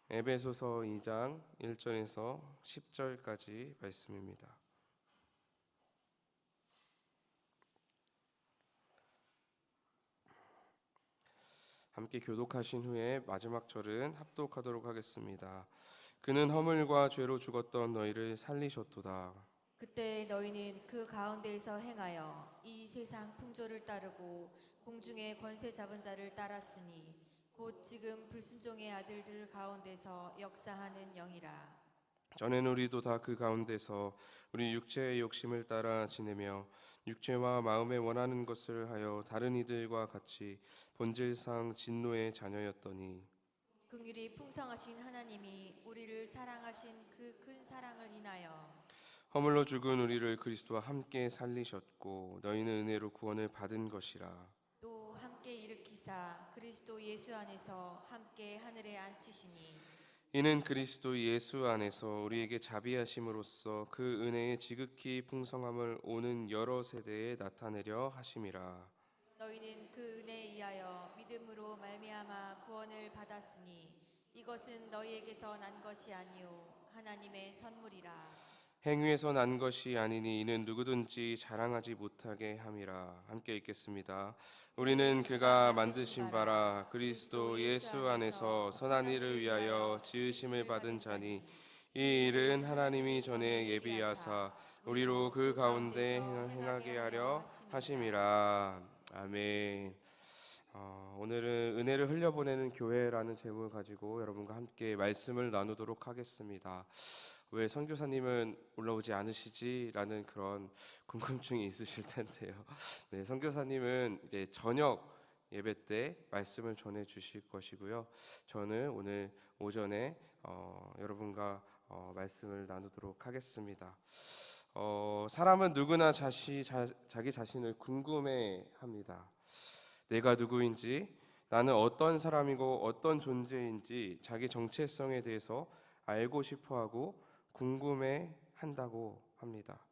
에베소서 2장 1절에서 10절까지 말씀입니다. 함께 교독하신 후에 마지막 절은 합독하도록 하겠습니다. 그는 허물과 죄로 죽었던 너희를 살리셨도다. 그때 너희는 그 가운데에서 행하여 이 세상 풍조를 따르고 공중의 권세 잡은 자를 따랐으니 곧 지금 불순종의 아들들 가운데서 역사하는 영이라. 전에는 우리도 다 그 가운데서 우리 육체의 욕심을 따라 지내며 육체와 마음에 원하는 것을 하여 다른 이들과 같이 본질상 진노의 자녀였더니 긍휼이 풍성하신 하나님이 우리를 사랑하신 그 큰 사랑을 인하여 허물로 죽은 우리를 그리스도와 함께 살리셨고 너희는 은혜로 구원을 받은 것이라. 또 함께 일으키사 그리스도 예수 안에서 함께 하늘에 앉히시니 이는 그리스도 예수 안에서 우리에게 자비하심으로써 그 은혜의 지극히 풍성함을 오는 여러 세대에 나타내려 하심이라. 너희는 그 은혜에 의하여 믿음으로 말미암아 구원을 받았으니 이것은 너희에게서 난 것이 아니요 하나님의 선물이라. 행위에서 난 것이 아니니 이는 누구든지 자랑하지 못하게 함이라. 함께 읽겠습니다. 우리는 그가 만드신 바라 그리스도 예수 안에서 선한 일을 위하여 지으심을 받은 자니 이 일은 하나님이 전에 예비하사 우리로 그 가운데 행하게 하려 하심이라. 아멘. 오늘은 은혜를 흘려보내는 교회라는 제목을 가지고 여러분과 함께 말씀을 나누도록 하겠습니다. 왜 선교사님은 올라오지 않으시지? 라는 그런 궁금증이 있으실 텐데요. 네, 선교사님은 이제 저녁 예배 때 말씀을 전해 주실 것이고요. 저는 오늘 오전에 여러분과 말씀을 나누도록 하겠습니다. 사람은 누구나 자기 자신을 궁금해합니다. 내가 누구인지, 나는 어떤 사람이고 어떤 존재인지 자기 정체성에 대해서 알고 싶어하고 궁금해한다고 합니다.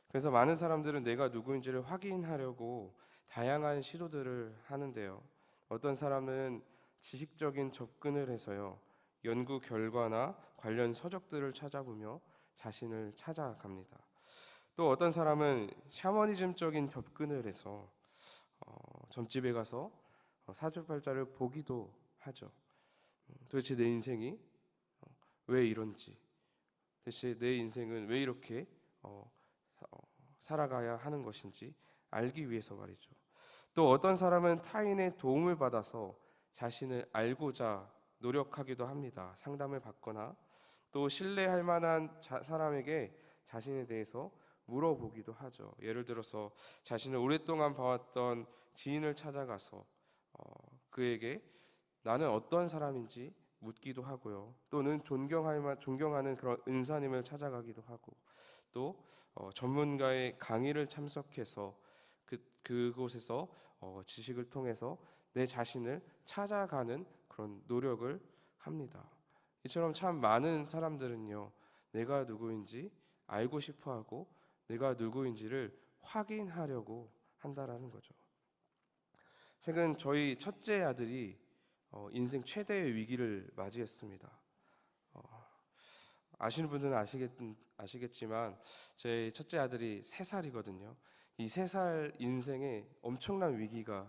그래서 많은 사람들은 내가 누구인지를 확인하려고 다양한 시도들을 하는데요. 어떤 사람은 지식적인 접근을 해서요, 연구 결과나 관련 서적들을 찾아보며 자신을 찾아갑니다. 또 어떤 사람은 샤머니즘적인 접근을 해서 점집에 가서 사주팔자를 보기도 하죠. 도대체 내 인생이 왜 이런지, 대체 내 인생은 왜 이렇게 살아가야 하는 것인지 알기 위해서 말이죠. 또 어떤 사람은 타인의 도움을 받아서 자신을 알고자 노력하기도 합니다. 상담을 받거나 또 신뢰할 만한 사람에게 자신에 대해서 물어보기도 하죠. 예를 들어서 자신을 오랫동안 봐왔던 지인을 찾아가서 그에게 나는 어떤 사람인지 묻기도 하고요. 또는 존경하는 그런 은사님을 찾아가기도 하고, 또 전문가의 강의를 참석해서 그곳에서 지식을 통해서 내 자신을 찾아가는 그런 노력을 합니다. 이처럼 참 많은 사람들은요, 내가 누구인지 알고 싶어하고 내가 누구인지를 확인하려고 한다라는 거죠. 최근 저희 첫째 아들이 인생 최대의 위기를 맞이했습니다. 아시는 분들은 아시겠지만 제 첫째 아들이 3살이거든요. 이 3살 인생에 엄청난 위기를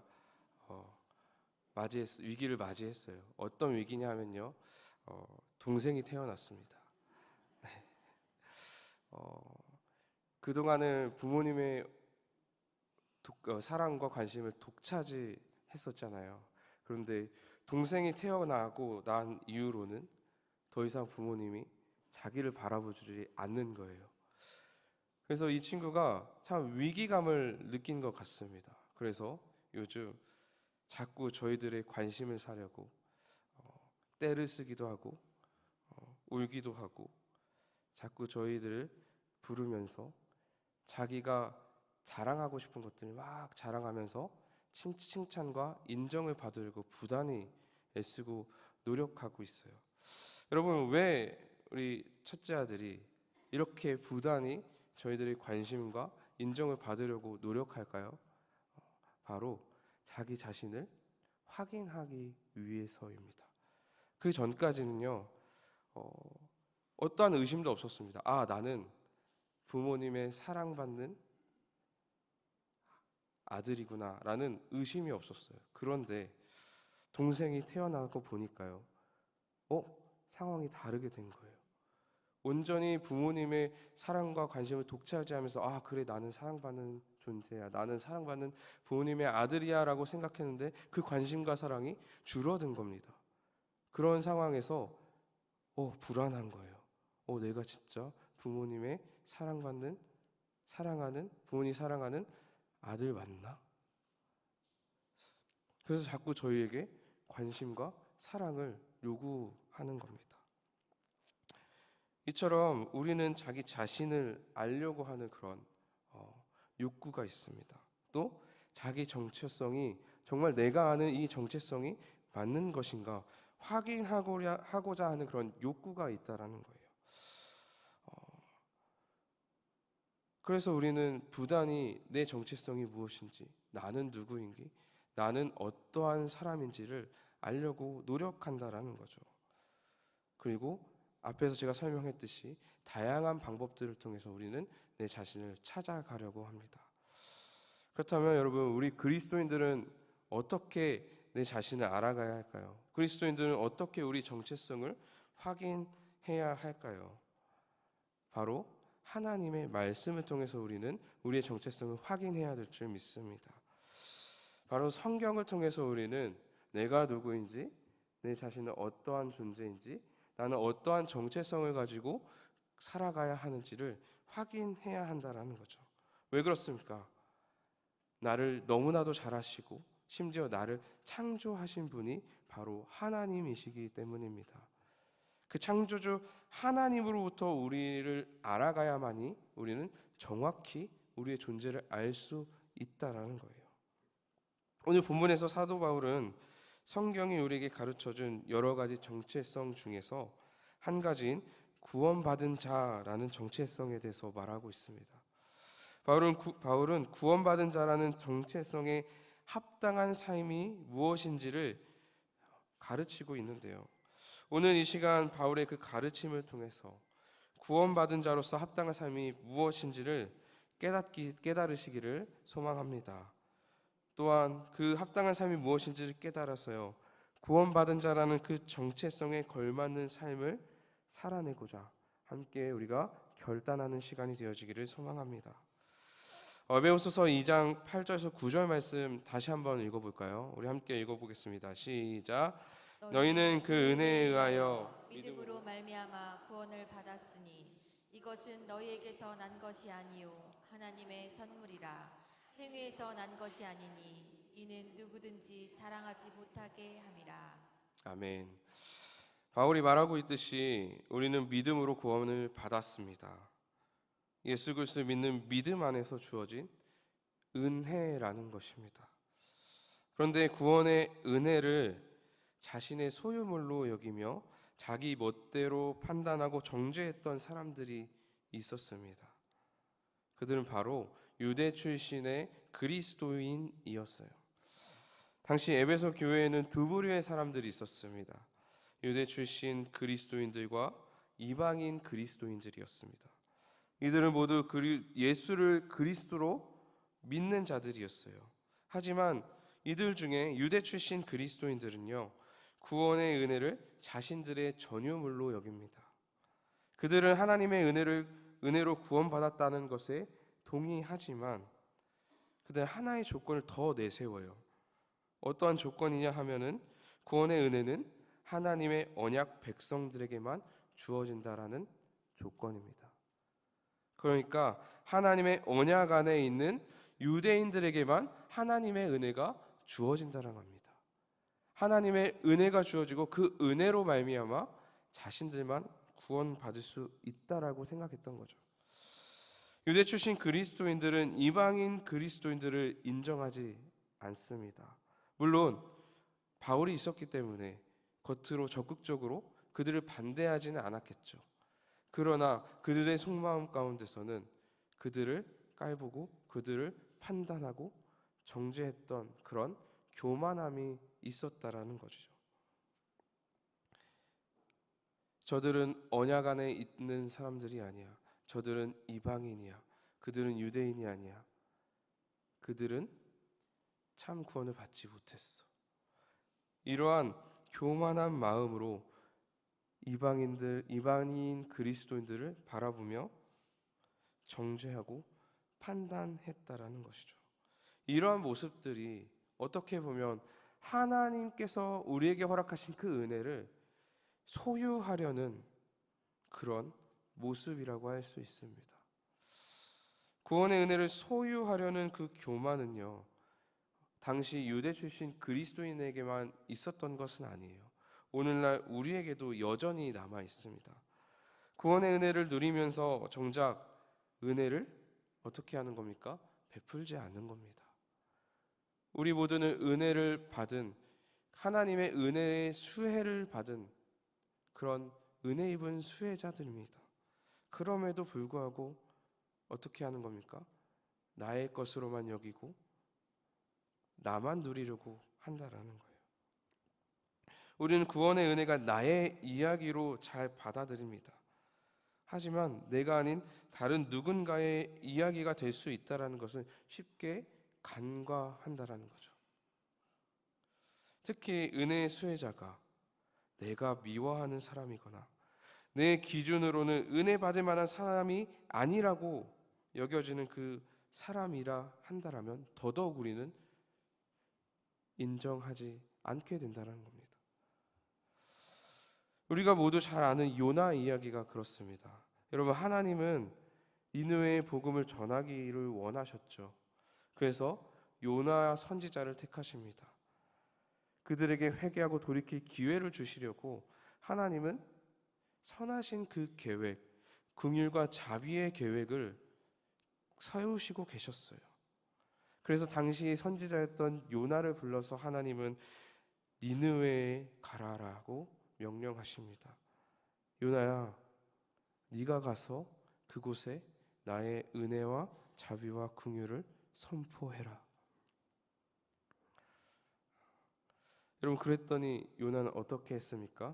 맞이했어요. 어떤 위기냐 하면요, 동생이 태어났습니다. 네. 그동안은 부모님의 사랑과 관심을 독차지했었잖아요. 그런데 동생이 태어나고 난 이후로는 더 이상 부모님이 자기를 바라보지 않는 거예요. 그래서 이 친구가 참 위기감을 느낀 것 같습니다. 그래서 요즘 자꾸 저희들의 관심을 사려고 떼를 쓰기도 하고 울기도 하고 자꾸 저희들을 부르면서 자기가 자랑하고 싶은 것들을 막 자랑하면서 칭찬과 인정을 받으려고 부단히 애쓰고 노력하고 있어요. 여러분, 왜 우리 첫째 아들이 이렇게 부단히 저희들의 관심과 인정을 받으려고 노력할까요? 바로 자기 자신을 확인하기 위해서입니다. 그 전까지는요, 어떠한 의심도 없었습니다. 아, 나는 부모님의 사랑받는 아들이구나 라는 의심이 없었어요. 그런데 동생이 태어나고 보니까요, 상황이 다르게 된 거예요. 온전히 부모님의 사랑과 관심을 독차지하면서 아, 그래, 나는 사랑받는 존재야, 나는 사랑받는 부모님의 아들이야 라고 생각했는데 그 관심과 사랑이 줄어든 겁니다. 그런 상황에서 불안한 거예요. 내가 진짜 부모님의 부모님 사랑하는 아들 맞나? 그래서 자꾸 저희에게 관심과 사랑을 요구하는 겁니다. 이처럼 우리는 자기 자신을 알려고 하는 그런 욕구가 있습니다. 또 자기 정체성이 정말 내가 아는 이 정체성이 맞는 것인가 확인하고자 하는 그런 욕구가 있다라는 거예요. 그래서 우리는 부단히 내 정체성이 무엇인지, 나는 누구인지, 나는 어떠한 사람인지를 알려고 노력한다라는 거죠. 그리고 앞에서 제가 설명했듯이 다양한 방법들을 통해서 우리는 내 자신을 찾아가려고 합니다. 그렇다면 여러분, 우리 그리스도인들은 어떻게 내 자신을 알아가야 할까요? 그리스도인들은 어떻게 우리 정체성을 확인해야 할까요? 바로 하나님의 말씀을 통해서 우리는 우리의 정체성을 확인해야 될 줄 믿습니다. 바로 성경을 통해서 우리는 내가 누구인지, 내 자신은 어떠한 존재인지, 나는 어떠한 정체성을 가지고 살아가야 하는지를 확인해야 한다라는 거죠. 왜 그렇습니까? 나를 너무나도 잘 아시고 심지어 나를 창조하신 분이 바로 하나님이시기 때문입니다. 그 창조주 하나님으로부터 우리를 알아가야만이 우리는 정확히 우리의 존재를 알 수 있다라는 거예요. 오늘 본문에서 사도 바울은 성경이 우리에게 가르쳐준 여러 가지 정체성 중에서 한 가지인 구원받은 자라는 정체성에 대해서 말하고 있습니다. 바울은 구원받은 자라는 정체성에 합당한 삶이 무엇인지를 가르치고 있는데요. 오늘 이 시간 바울의 그 가르침을 통해서 구원받은 자로서 합당한 삶이 무엇인지를 깨달으시기를 소망합니다. 또한 그 합당한 삶이 무엇인지를 깨달아서요, 구원받은 자라는 그 정체성에 걸맞는 삶을 살아내고자 함께 우리가 결단하는 시간이 되어지기를 소망합니다. 에베소서 2장 8절에서 9절 말씀 다시 한번 읽어볼까요? 우리 함께 읽어보겠습니다. 시작. 너희는 그 은혜에 의하여 믿음으로 말미암아 구원을 받았으니 이것은 너희에게서 난 것이 아니요 하나님의 선물이라. 행위에서 난 것이 아니니 이는 누구든지 자랑하지 못하게 함이라. 아멘. 바울이 말하고 있듯이 우리는 믿음으로 구원을 받았습니다. 예수 그리스도를 믿는 믿음 안에서 주어진 은혜라는 것입니다. 그런데 구원의 은혜를 자신의 소유물로 여기며 자기 멋대로 판단하고 정죄했던 사람들이 있었습니다. 그들은 바로 유대 출신의 그리스도인이었어요. 당시 에베소 교회에는 두 부류의 사람들이 있었습니다. 유대 출신 그리스도인들과 이방인 그리스도인들이었습니다. 이들은 모두 예수를 그리스도로 믿는 자들이었어요. 하지만 이들 중에 유대 출신 그리스도인들은요, 구원의 은혜를 자신들의 전유물로 여깁니다. 그들은 하나님의 은혜로 구원받았다는 것에 동의하지만 그들은 하나의 조건을 더 내세워요. 어떠한 조건이냐 하면은 구원의 은혜는 하나님의 언약 백성들에게만 주어진다라는 조건입니다. 그러니까 하나님의 언약 안에 있는 유대인들에게만 하나님의 은혜가 주어진다는 겁니다. 하나님의 은혜가 주어지고 그 은혜로 말미암아 자신들만 구원받을 수 있다라고 생각했던 거죠. 유대 출신 그리스도인들은 이방인 그리스도인들을 인정하지 않습니다. 물론 바울이 있었기 때문에 겉으로 적극적으로 그들을 반대하지는 않았겠죠. 그러나 그들의 속마음 가운데서는 그들을 깔보고 그들을 판단하고 정죄했던 그런 교만함이 있었다라는 것이죠. 저들은 언약 안에 있는 사람들이 아니야. 저들은 이방인이야. 그들은 유대인이 아니야. 그들은 참 구원을 받지 못했어. 이러한 교만한 마음으로 이방인 그리스도인들을 바라보며 정죄하고 판단했다라는 것이죠. 이러한 모습들이 어떻게 보면 하나님께서 우리에게 허락하신 그 은혜를 소유하려는 그런 모습이라고 할 수 있습니다. 구원의 은혜를 소유하려는 그 교만은요, 당시 유대 출신 그리스도인에게만 있었던 것은 아니에요. 오늘날 우리에게도 여전히 남아 있습니다. 구원의 은혜를 누리면서 정작 은혜를 어떻게 하는 겁니까? 베풀지 않는 겁니다. 우리 모두는 은혜를 받은, 하나님의 은혜의 수혜를 받은 그런 은혜 입은 수혜자들입니다. 그럼에도 불구하고 어떻게 하는 겁니까? 나의 것으로만 여기고 나만 누리려고 한다라는 거예요. 우리는 구원의 은혜가 나의 이야기로 잘 받아들입니다. 하지만 내가 아닌 다른 누군가의 이야기가 될 수 있다라는 것은 쉽게 간과한다라는 거죠. 특히 은혜의 수혜자가 내가 미워하는 사람이거나 내 기준으로는 은혜 받을 만한 사람이 아니라고 여겨지는 그 사람이라 한다라면 더더욱 우리는 인정하지 않게 된다는 겁니다. 우리가 모두 잘 아는 요나 이야기가 그렇습니다. 여러분, 하나님은 니느웨의 복음을 전하기를 원하셨죠. 그래서 요나 선지자를 택하십니다. 그들에게 회개하고 돌이킬 기회를 주시려고 하나님은 선하신 그 계획, 긍휼과 자비의 계획을 세우시고 계셨어요. 그래서 당시 선지자였던 요나를 불러서 하나님은 니느웨에 가라라고 명령하십니다. 요나야, 네가 가서 그곳에 나의 은혜와 자비와 긍휼을 선포해라. 여러분, 그랬더니 요나는 어떻게 했습니까?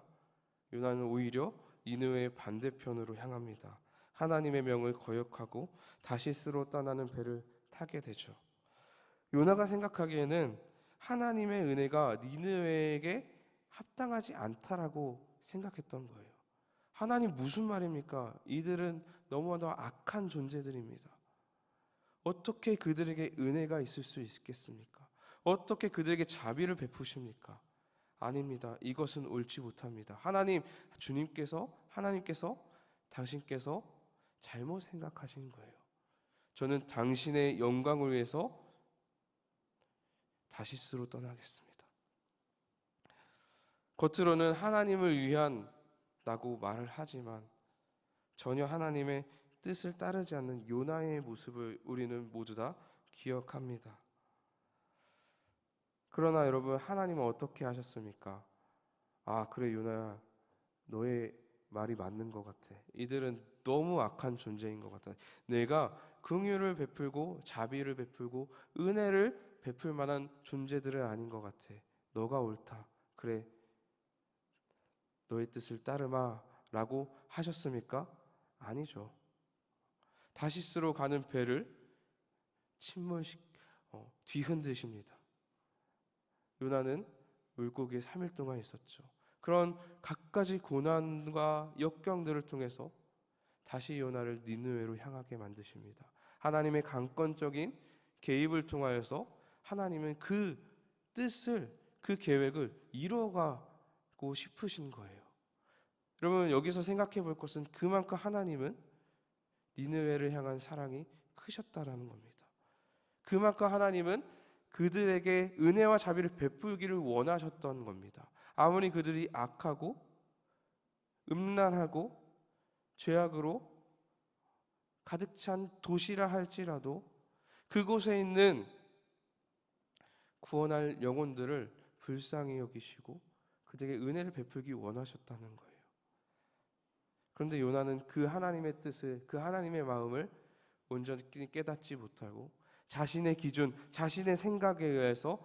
요나는 오히려 니느웨의 반대편으로 향합니다. 하나님의 명을 거역하고 다시스로 떠나는 배를 타게 되죠. 요나가 생각하기에는 하나님의 은혜가 니느웨에게 합당하지 않다라고 생각했던 거예요. 하나님 무슨 말입니까? 이들은 너무나도 악한 존재들입니다. 어떻게 그들에게 은혜가 있을 수 있겠습니까? 어떻게 그들에게 자비를 베푸십니까? 아닙니다. 이것은 옳지 못합니다. 하나님께서 당신께서 잘못 생각하신 거예요. 저는 당신의 영광을 위해서 다시스로 떠나겠습니다. 겉으로는 하나님을 위한다고 말을 하지만 전혀 하나님의 뜻을 따르지 않는 요나의 모습을 우리는 모두 다 기억합니다. 그러나 여러분, 하나님은 어떻게 하셨습니까? 아, 그래 요나야, 너의 말이 맞는 것 같아. 이들은 너무 악한 존재인 것 같아. 내가 긍휼을 베풀고 자비를 베풀고 은혜를 베풀 만한 존재들은 아닌 것 같아. 너가 옳다. 그래, 너의 뜻을 따르마 라고 하셨습니까? 아니죠. 다시스로 가는 배를 뒤흔드십니다. 요나는 물고기에 3일 동안 있었죠. 그런 갖가지 고난과 역경들을 통해서 다시 요나를 니느웨로 향하게 만드십니다. 하나님의 강권적인 개입을 통하여서 하나님은 그 뜻을, 그 계획을 이루어가고 싶으신 거예요. 여러분, 여기서 생각해 볼 것은 그만큼 하나님은 니느웨를 향한 사랑이 크셨다라는 겁니다. 그만큼 하나님은 그들에게 은혜와 자비를 베풀기를 원하셨던 겁니다. 아무리 그들이 악하고 음란하고 죄악으로 가득 찬 도시라 할지라도 그곳에 있는 구원할 영혼들을 불쌍히 여기시고 그들에게 은혜를 베풀기 원하셨다는 거예요. 그런데 요나는 그 하나님의 뜻을, 그 하나님의 마음을 온전히 깨닫지 못하고 자신의 기준, 자신의 생각에 의해서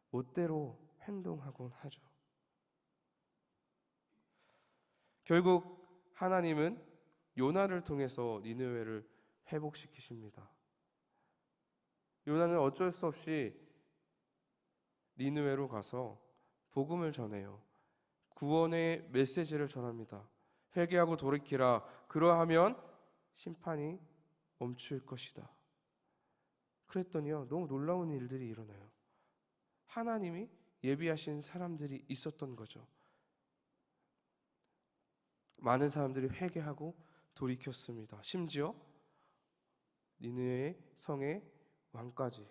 멋대로 행동하곤 하죠. 결국 하나님은 요나를 통해서 니느웨를 회복시키십니다. 요나는 어쩔 수 없이 니느웨로 가서 복음을 전해요. 구원의 메시지를 전합니다. 회개하고 돌이키라. 그러하면 심판이 멈출 것이다. 그랬더니요, 너무 놀라운 일들이 일어나요. 하나님이 예비하신 사람들이 있었던 거죠. 많은 사람들이 회개하고 돌이켰습니다. 심지어 니느웨 성의 왕까지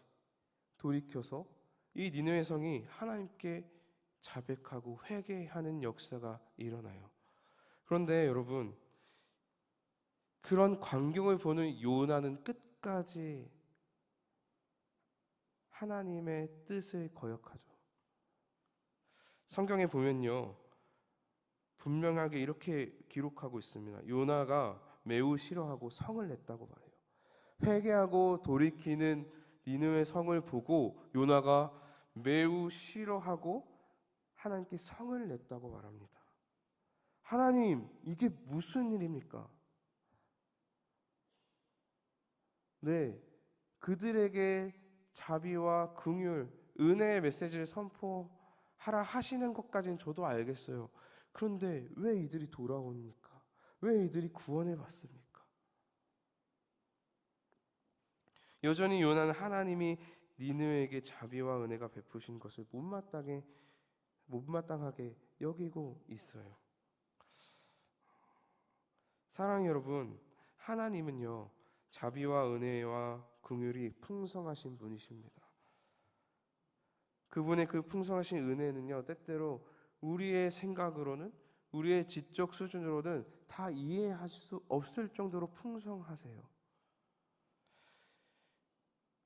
돌이켜서 이 니느웨 성이 하나님께 자백하고 회개하는 역사가 일어나요. 그런데 여러분, 그런 광경을 보는 요나는 끝까지 하나님의 뜻을 거역하죠. 성경에 보면요, 분명하게 이렇게 기록하고 있습니다. 요나가 매우 싫어하고 성을 냈다고 말해요. 회개하고 돌이키는 니느웨 성을 보고 요나가 매우 싫어하고 하나님께 성을 냈다고 말합니다. 하나님, 이게 무슨 일입니까? 네, 그들에게 자비와 긍휼, 은혜의 메시지를 선포하라 하시는 것까지는 저도 알겠어요. 그런데 왜 이들이 돌아옵니까? 왜 이들이 구원을 받습니까? 여전히 요나는 하나님이 니느웨에게 자비와 은혜가 베푸신 것을 못마땅하게 여기고 있어요. 사랑하는 여러분, 하나님은요, 자비와 은혜와 긍휼이 풍성하신 분이십니다. 그분의 그 풍성하신 은혜는요, 때때로 우리의 생각으로는, 우리의 지적 수준으로는 다 이해할 수 없을 정도로 풍성하세요.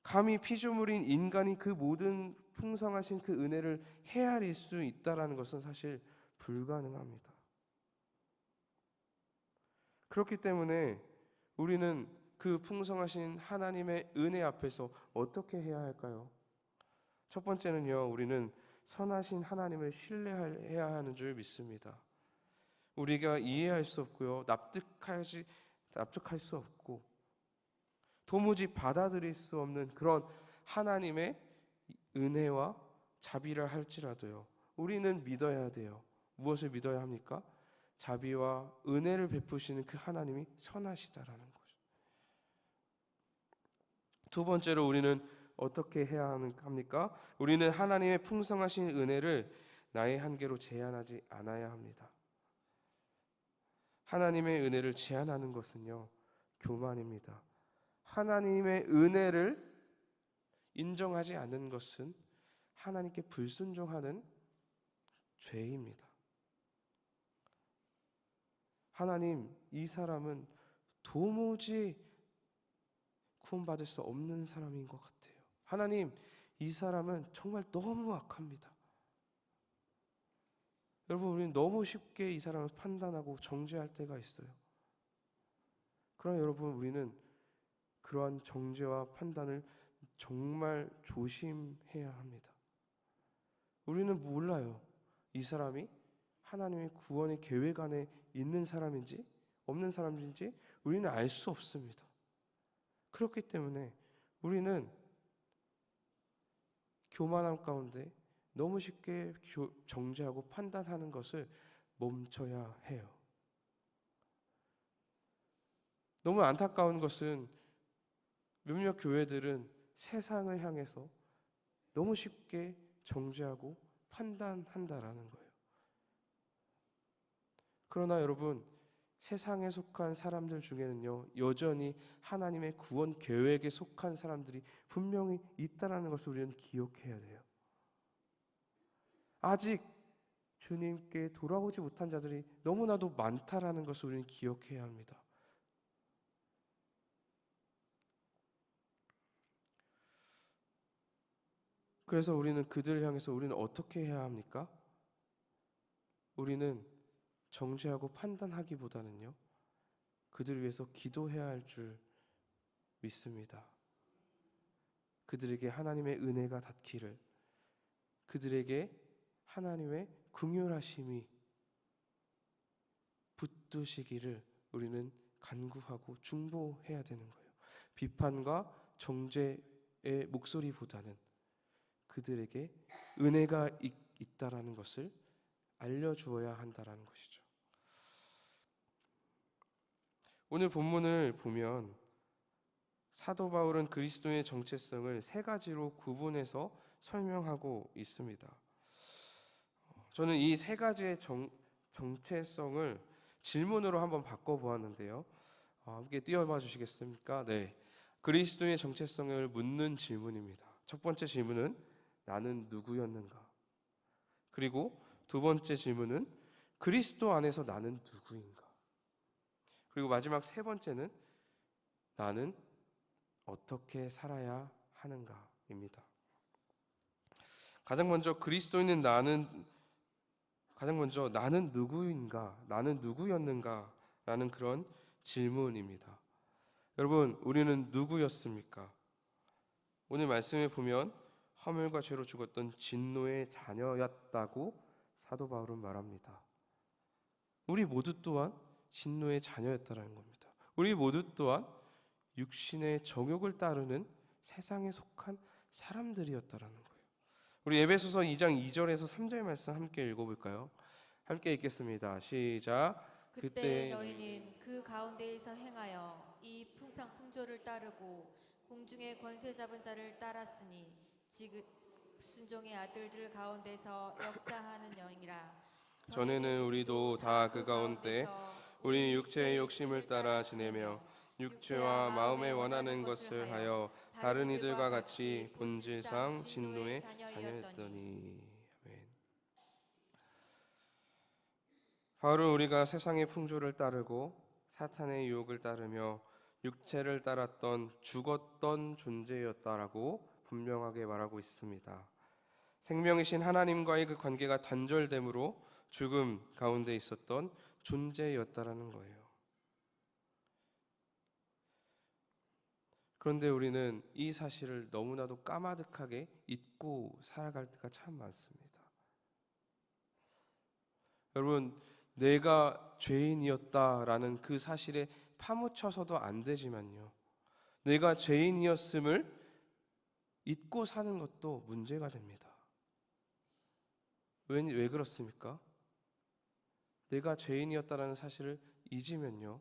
감히 피조물인 인간이 그 모든 풍성하신 그 은혜를 헤아릴 수 있다라는 것은 사실 불가능합니다. 그렇기 때문에 우리는 그 풍성하신 하나님의 은혜 앞에서 어떻게 해야 할까요? 첫 번째는요, 우리는 선하신 하나님을 신뢰해야 하는 줄 믿습니다. 우리가 이해할 수 없고요, 납득할 수 없고 도무지 받아들일 수 없는 그런 하나님의 은혜와 자비를 할지라도요, 우리는 믿어야 돼요. 무엇을 믿어야 합니까? 자비와 은혜를 베푸시는 그 하나님이 선하시다라는 거죠. 두 번째로 우리는 어떻게 해야 합니까? 우리는 하나님의 풍성하신 은혜를 나의 한계로 제한하지 않아야 합니다. 하나님의 은혜를 제한하는 것은요, 교만입니다. 하나님의 은혜를 인정하지 않는 것은 하나님께 불순종하는 죄입니다. 하나님, 이 사람은 도무지 구원받을 수 없는 사람인 것 같아요. 하나님, 이 사람은 정말 너무 악합니다. 여러분, 우리는 너무 쉽게 이 사람을 판단하고 정죄할 때가 있어요. 그러나 여러분, 우리는 그러한 정죄와 판단을 정말 조심해야 합니다. 우리는 몰라요. 이 사람이 하나님의 구원의 계획 안에 있는 사람인지 없는 사람인지 우리는 알 수 없습니다. 그렇기 때문에 우리는 교만함 가운데 너무 쉽게 정죄하고 판단하는 것을 멈춰야 해요. 너무 안타까운 것은 몇몇 교회들은 세상을 향해서 너무 쉽게 정죄하고 판단한다라는 거예요. 그러나 여러분, 세상에 속한 사람들 중에는요, 여전히 하나님의 구원 계획에 속한 사람들이 분명히 있다라는 것을 우리는 기억해야 돼요. 아직 주님께 돌아오지 못한 자들이 너무나도 많다라는 것을 우리는 기억해야 합니다. 그래서 우리는 그들을 향해서 우리는 어떻게 해야 합니까? 우리는 정죄하고 판단하기보다는요, 그들을 위해서 기도해야 할 줄 믿습니다. 그들에게 하나님의 은혜가 닿기를, 그들에게 하나님의 긍휼하심이 붙드시기를 우리는 간구하고 중보해야 되는 거예요. 비판과 정죄의 목소리보다는 그들에게 은혜가 있다라는 것을 알려주어야 한다라는 것이죠. 오늘 본문을 보면 사도 바울은 그리스도의 정체성을 세 가지로 구분해서 설명하고 있습니다. 저는 이 세 가지의 정체성을 질문으로 한번 바꿔보았는데요. 함께 띄워봐 주시겠습니까? 네, 그리스도의 정체성을 묻는 질문입니다. 첫 번째 질문은 나는 누구였는가? 그리고 두 번째 질문은 그리스도 안에서 나는 누구인가? 그리고 마지막 세 번째는 나는 어떻게 살아야 하는가입니다. 가장 먼저 나는 누구인가? 나는 누구였는가라는 그런 질문입니다. 여러분, 우리는 누구였습니까? 오늘 말씀에 보면 허물과 죄로 죽었던 진노의 자녀였다고 사도 바울은 말합니다. 우리 모두 또한 진노의 자녀였다라는 겁니다. 우리 모두 또한 육신의 정욕을 따르는 세상에 속한 사람들이었다라는 거예요. 우리 에베소서 2장 2절에서 3절 말씀 함께 읽어볼까요? 함께 읽겠습니다. 시작. 그때 너희는 그 가운데에서 행하여 이 풍상풍조를 따르고 공중의 권세 잡은 자를 따랐으니 지금 순종의 아들들 가운데서 역사하는 영이라. 전에는 우리도 다 그 가운데 우리 육체의 욕심을 따라 지내며 육체와 마음에 원하는 것을 하여 다른 이들과 같이 본질상 진노의 자녀였더니. 아멘. 바울은 우리가 세상의 풍조를 따르고 사탄의 유혹을 따르며 육체를 따랐던 죽었던 존재였다라고 분명하게 말하고 있습니다. 생명이신 하나님과의 그 관계가 단절됨으로 죽음 가운데 있었던 존재였다라는 거예요. 그런데 우리는 이 사실을 너무나도 까마득하게 잊고 살아갈 때가 참 많습니다. 여러분, 내가 죄인이었다라는 그 사실에 파묻혀서도 안 되지만요, 내가 죄인이었음을 잊고 사는 것도 문제가 됩니다. 왜 그렇습니까? 내가 죄인이었다라는 사실을 잊으면요,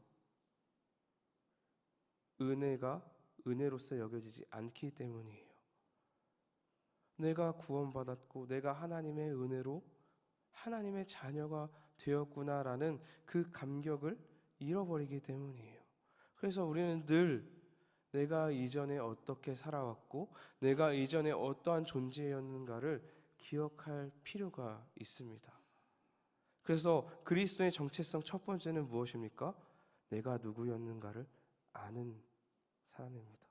은혜가 은혜로서 여겨지지 않기 때문이에요. 내가 구원받았고 내가 하나님의 은혜로 하나님의 자녀가 되었구나라는 그 감격을 잃어버리기 때문이에요. 그래서 우리는 늘 내가 이전에 어떻게 살아왔고 내가 이전에 어떠한 존재였는가를 기억할 필요가 있습니다. 그래서 그리스도의 정체성 첫 번째는 무엇입니까? 내가 누구였는가를 아는 사람입니다.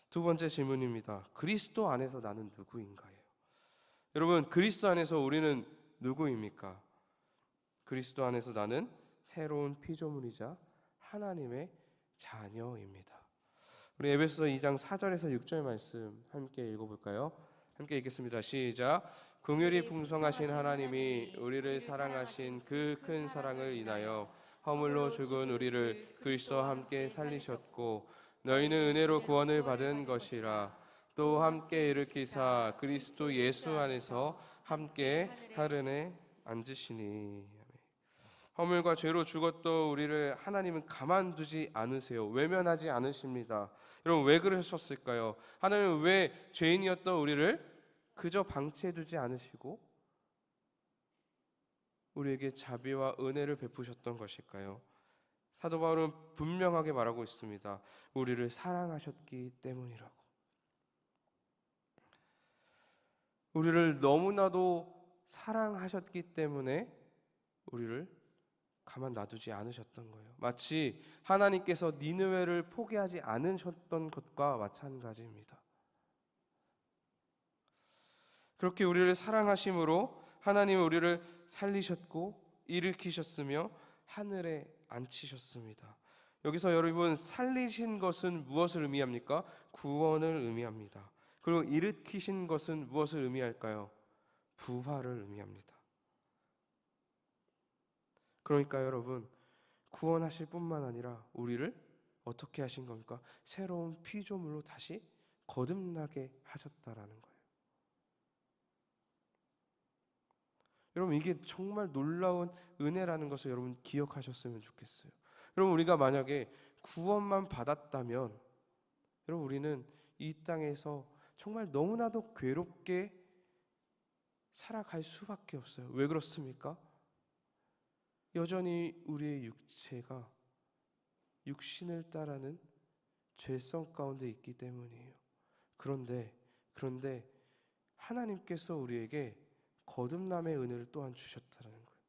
두 번째 질문입니다. 그리스도 안에서 나는 누구인가예요. 여러분, 그리스도 안에서 우리는 누구입니까? 그리스도 안에서 나는 새로운 피조물이자 하나님의 자녀입니다. 우리 에베소서 2장 4절에서 6절 말씀 함께 읽어볼까요? 함께 읽겠습니다. 시작. 긍휼이 풍성하신 하나님이 우리를 사랑하신 그 큰 사랑을 인하여 허물로 죽은 우리를 그리스도와 함께 살리셨고 너희는 은혜로 구원을 받은 것이라. 또 함께 일으키사 그리스도 예수 안에서 함께 하늘에 앉으시니. 허물과 죄로 죽었던 우리를 하나님은 가만두지 않으세요. 외면하지 않으십니다. 여러분, 왜 그러셨을까요? 하나님은 왜 죄인이었던 우리를 그저 방치해두지 않으시고 우리에게 자비와 은혜를 베푸셨던 것일까요? 사도 바울은 분명하게 말하고 있습니다. 우리를 사랑하셨기 때문이라고. 우리를 너무나도 사랑하셨기 때문에 우리를 가만 놔두지 않으셨던 거예요. 마치 하나님께서 니느웨를 포기하지 않으셨던 것과 마찬가지입니다. 그렇게 우리를 사랑하심으로 하나님은 우리를 살리셨고 일으키셨으며 하늘에 앉히셨습니다. 여기서 여러분, 살리신 것은 무엇을 의미합니까? 구원을 의미합니다. 그리고 일으키신 것은 무엇을 의미할까요? 부활을 의미합니다. 그러니까 여러분, 구원하실 뿐만 아니라 우리를 어떻게 하신 겁니까? 새로운 피조물로 다시 거듭나게 하셨다라는 거예요. 여러분, 이게 정말 놀라운 은혜라는 것을 여러분 기억하셨으면 좋겠어요. 여러분, 우리가 만약에 구원만 받았다면 여러분, 우리는 이 땅에서 정말 너무나도 괴롭게 살아갈 수밖에 없어요. 왜 그렇습니까? 여전히 우리의 육체가 육신을 따르는 죄성 가운데 있기 때문이에요. 그런데 하나님께서 우리에게 거듭남의 은혜를 또한 주셨다는 거예요.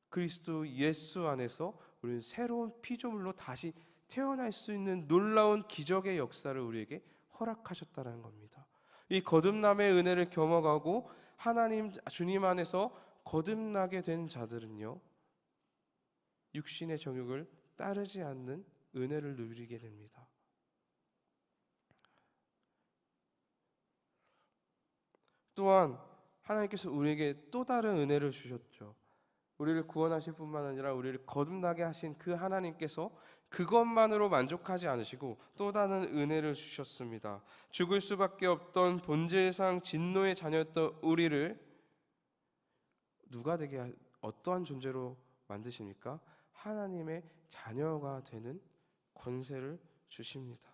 그리스도 예수 안에서 우리는 새로운 피조물로 다시 태어날 수 있는 놀라운 기적의 역사를 우리에게 허락하셨다는 겁니다. 이 거듭남의 은혜를 경험하고 하나님 주님 안에서 거듭나게 된 자들은요, 육신의 정욕을 따르지 않는 은혜를 누리게 됩니다. 또한 하나님께서 우리에게 또 다른 은혜를 주셨죠. 우리를 구원하실 뿐만 아니라 우리를 거듭나게 하신 그 하나님께서 그것만으로 만족하지 않으시고 또 다른 은혜를 주셨습니다. 죽을 수밖에 없던 본질상 진노의 자녀였던 우리를 누가 되게 어떠한 존재로 만드십니까? 하나님의 자녀가 되는 권세를 주십니다.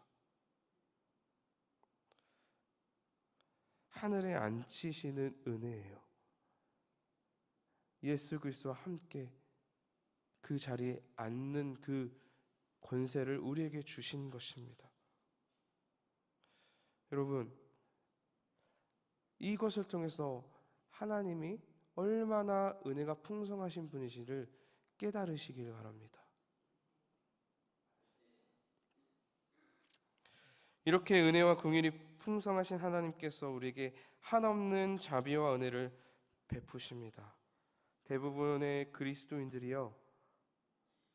하늘에 앉히시는 은혜예요. 예수 그리스도와 함께 그 자리에 앉는 그 권세를 우리에게 주신 것입니다. 여러분, 이것을 통해서 하나님이 얼마나 은혜가 풍성하신 분이시를 깨달으시길 바랍니다. 이렇게 은혜와 긍휼이 풍성하신 하나님께서 우리에게 한없는 자비와 은혜를 베푸십니다. 대부분의 그리스도인들이요,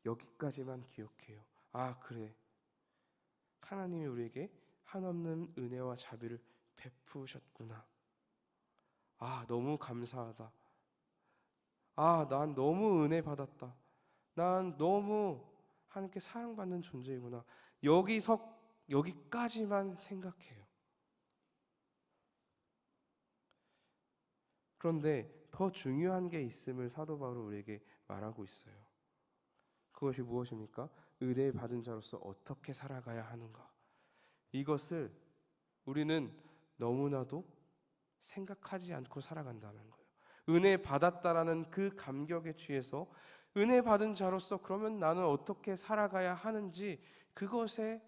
여기까지만 기억해요. 아, 그래, 하나님이 우리에게 한없는 은혜와 자비를 베푸셨구나. 아, 너무 감사하다. 아, 난 너무 은혜 받았다. 난 너무 하나님께 사랑받는 존재이구나. 여기까지만 생각해요. 그런데 더 중요한 게 있음을 사도 바울은 우리에게 말하고 있어요. 그것이 무엇입니까? 은혜 받은 자로서 어떻게 살아가야 하는가. 이것을 우리는 너무나도 생각하지 않고 살아간다는 거예요. 은혜 받았다라는 그 감격에 취해서 은혜 받은 자로서 그러면 나는 어떻게 살아가야 하는지 그것에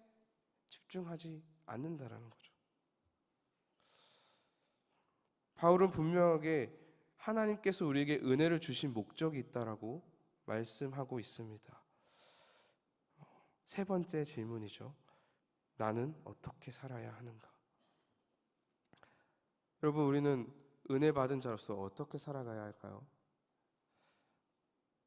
집중하지 않는다라는 거죠. 바울은 분명하게 하나님께서 우리에게 은혜를 주신 목적이 있다라고 말씀하고 있습니다. 세 번째 질문이죠. 나는 어떻게 살아야 하는가? 여러분, 우리는 은혜 받은 자로서 어떻게 살아가야 할까요?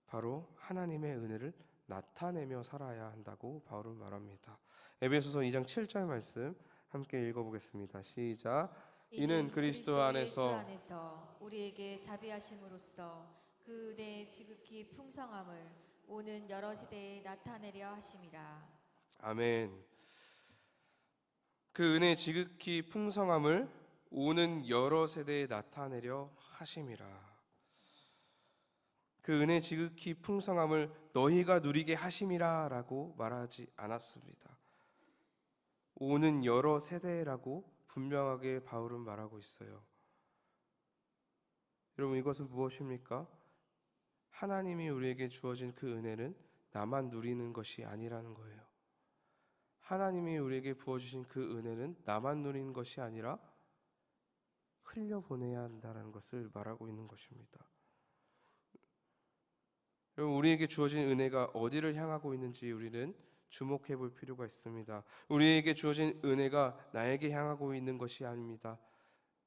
바로 하나님의 은혜를 나타내며 살아야 한다고 바울은 말합니다. 에베소서 2장 7절 말씀 함께 읽어보겠습니다. 시작. 이는 그리스도 예수 안에서 안에서 우리에게 자비하심으로써 그 은혜의 지극히 풍성함을 오는 여러 세대에 나타내려 하심이라. 아멘. 그 은혜의 지극히 풍성함을 오는 여러 세대에 나타내려 하심이라. 그 은혜의 지극히 풍성함을 너희가 누리게 하심이라 라고 말하지 않았습니다. 오는 여러 세대라고 분명하게 바울은 말하고 있어요. 여러분, 이것은 무엇입니까? 하나님이 우리에게 주어진 그 은혜는 나만 누리는 것이 아니라는 거예요. 하나님이 우리에게 부어주신 그 은혜는 나만 누리는 것이 아니라 흘려보내야 한다는 것을 말하고 있는 것입니다. 여러분, 우리에게 주어진 은혜가 어디를 향하고 있는지 우리는 주목해 볼 필요가 있습니다. 우리에게 주어진 은혜가 나에게 향하고 있는 것이 아닙니다.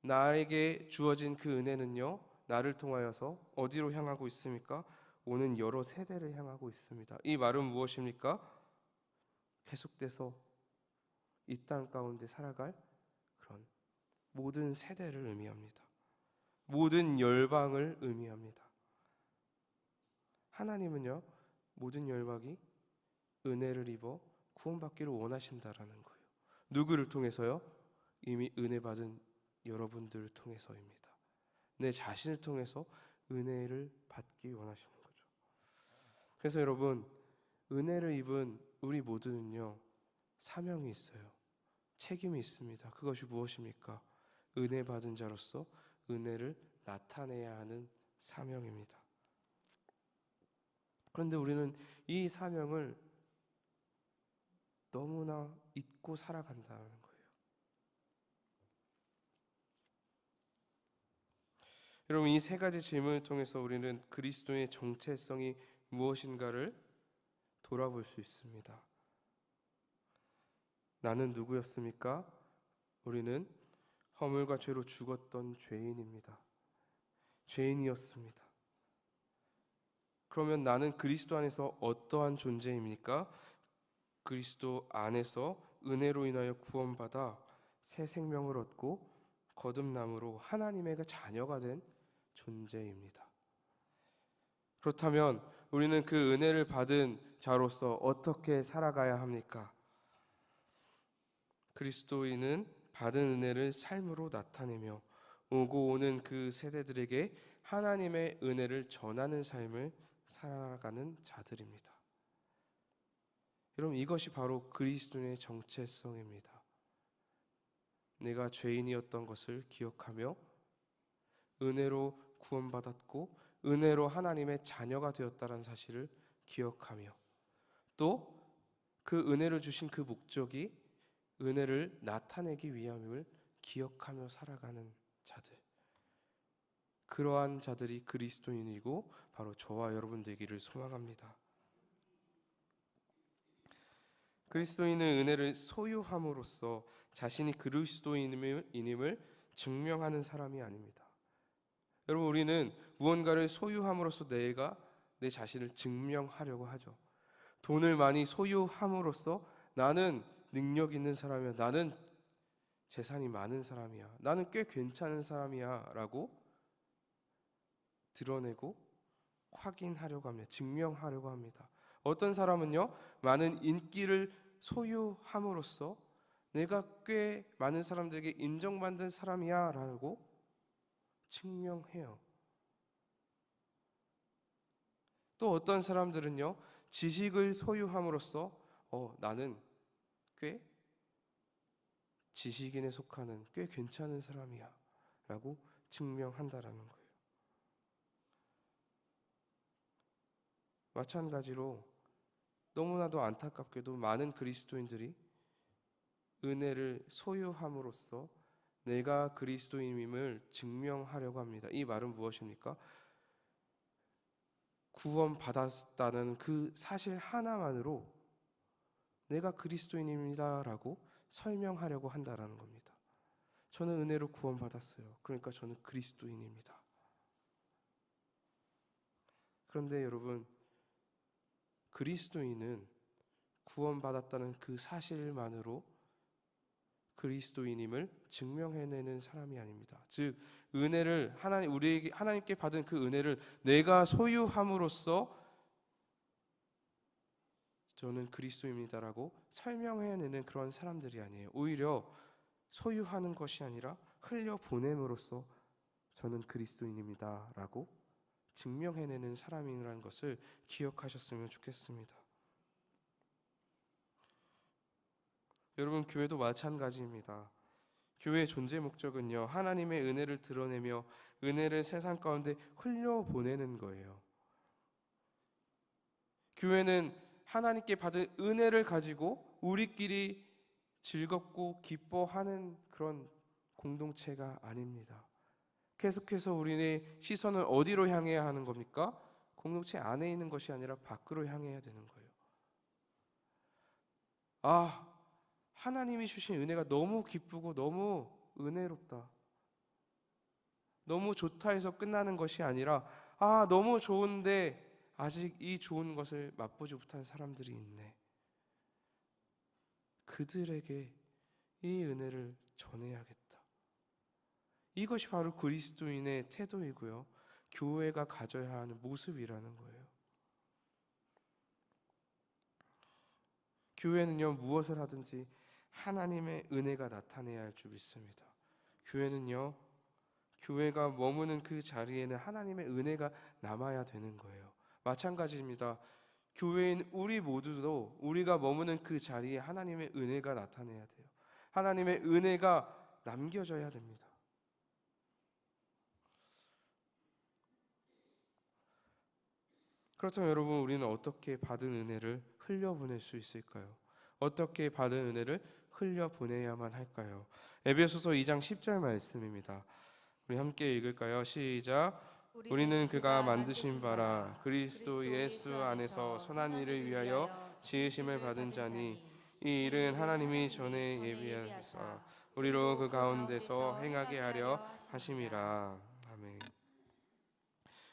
나에게 주어진 그 은혜는요, 나를 통하여서 어디로 향하고 있습니까? 오는 여러 세대를 향하고 있습니다. 이 말은 무엇입니까? 계속돼서 이 땅 가운데 살아갈 그런 모든 세대를 의미합니다. 모든 열방을 의미합니다. 하나님은요, 모든 열방이 은혜를 입어 구원받기를 원하신다라는 거예요. 누구를 통해서요? 이미 은혜 받은 여러분들을 통해서입니다. 내 자신을 통해서 은혜를 받기 원하시는 거죠. 그래서 여러분, 은혜를 입은 우리 모두는요, 사명이 있어요. 책임이 있습니다. 그것이 무엇입니까? 은혜 받은 자로서 은혜를 나타내야 하는 사명입니다. 그런데 우리는 이 사명을 너무나 잊고 살아간다는 거예요. 여러분, 이 세 가지 질문을 통해서 우리는 그리스도의 정체성이 무엇인가를 돌아볼 수 있습니다. 나는 누구였습니까? 우리는 허물과 죄로 죽었던 죄인입니다. 죄인이었습니다. 그러면 나는 그리스도 안에서 어떠한 존재입니까? 그리스도 안에서 은혜로 인하여 구원받아 새 생명을 얻고 거듭남으로 하나님의 자녀가 된 존재입니다. 그렇다면 우리는 그 은혜를 받은 자로서 어떻게 살아가야 합니까? 그리스도인은 받은 은혜를 삶으로 나타내며 오고 오는 그 세대들에게 하나님의 은혜를 전하는 삶을 살아가는 자들입니다. 여러분, 이것이 바로 그리스도인의 정체성입니다. 내가 죄인이었던 것을 기억하며 은혜로 구원받았고 은혜로 하나님의 자녀가 되었다는 사실을 기억하며 또 그 은혜를 주신 그 목적이 은혜를 나타내기 위함을 기억하며 살아가는 자들, 그러한 자들이 그리스도인이고 바로 저와 여러분 되기를 소망합니다. 그리스도인은 은혜를 소유함으로써 자신이 그리스도인임을 증명하는 사람이 아닙니다. 여러분, 우리는 무언가를 소유함으로써 내가 내 자신을 증명하려고 하죠. 돈을 많이 소유함으로써 나는 능력 있는 사람이야, 나는 재산이 많은 사람이야, 나는 꽤 괜찮은 사람이야 라고 드러내고 확인하려고 합니다. 증명하려고 합니다. 어떤 사람은요, 많은 인기를 소유함으로써 내가 꽤 많은 사람들에게 인정받는 사람이야 라고 증명해요. 또 어떤 사람들은요, 지식을 소유함으로써 나는 꽤 지식인에 속하는 꽤 괜찮은 사람이야 라고 증명한다라는 거예요. 마찬가지로 너무나도 안타깝게도 많은 그리스도인들이 은혜를 소유함으로써 내가 그리스도인임을 증명하려고 합니다. 이 말은 무엇입니까? 구원받았다는 그 사실 하나만으로 내가 그리스도인입니다라고 설명하려고 한다라는 겁니다. 저는 은혜로 구원받았어요. 그러니까 저는 그리스도인입니다. 그런데 여러분, 그리스도인은 구원받았다는 그 사실만으로 그리스도인임을 증명해내는 사람이 아닙니다. 즉, 은혜를 하나님께 받은 그 은혜를 내가 소유함으로써 저는 그리스도입니다라고 설명해내는 그런 사람들이 아니에요. 오히려 소유하는 것이 아니라 흘려 보냄으로써 저는 그리스도인입니다라고 증명해내는 사람이라는 것을 기억하셨으면 좋겠습니다. 여러분, 교회도 마찬가지입니다. 교회의 존재 목적은요, 하나님의 은혜를 드러내며 은혜를 세상 가운데 흘려보내는 거예요. 교회는 하나님께 받은 은혜를 가지고 우리끼리 즐겁고 기뻐하는 그런 공동체가 아닙니다. 계속해서 우리의 시선을 어디로 향해야 하는 겁니까? 공동체 안에 있는 것이 아니라 밖으로 향해야 되는 거예요. 하나님이 주신 은혜가 너무 기쁘고 너무 은혜롭다, 너무 좋다 해서 끝나는 것이 아니라 너무 좋은데 아직 이 좋은 것을 맛보지 못한 사람들이 있네. 그들에게 이 은혜를 전해야겠다. 이것이 바로 그리스도인의 태도이고요, 교회가 가져야 하는 모습이라는 거예요. 교회는요, 무엇을 하든지 하나님의 은혜가 나타내야 할 줄 믿습니다. 교회는요, 교회가 머무는 그 자리에는 하나님의 은혜가 남아야 되는 거예요. 마찬가지입니다. 교회인 우리 모두도 우리가 머무는 그 자리에 하나님의 은혜가 나타내야 돼요. 하나님의 은혜가 남겨져야 됩니다. 그렇다면 여러분, 우리는 어떻게 받은 은혜를 흘려보낼 수 있을까요? 어떻게 받은 은혜를 흘려보내야만 할까요? 에베소서 2장 10절 말씀입니다. 우리 함께 읽을까요? 시작. 우리는 그가 만드신 바라 그리스도 예수 안에서 선한 일을 위하여 지으심을 받은 자니 이 일은 하나님이 전에 예비하사 우리로 그 가운데서 행하게 하려 하심이라. 아멘.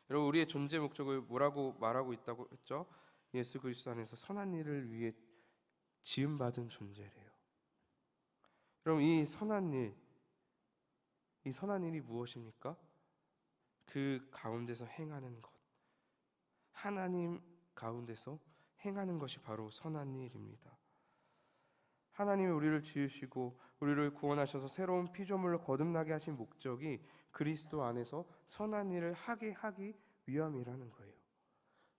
여러분, 우리의 존재 목적을 뭐라고 말하고 있다고 했죠? 예수 그리스도 안에서 선한 일을 위해 지음받은 존재래요. 여러분, 이 선한 일이 무엇입니까? 그 가운데서 행하는 것, 하나님 가운데서 행하는 것이 바로 선한 일입니다. 하나님이 우리를 지으시고 우리를 구원하셔서 새로운 피조물로 거듭나게 하신 목적이 그리스도 안에서 선한 일을 하기 위함이라는 거예요.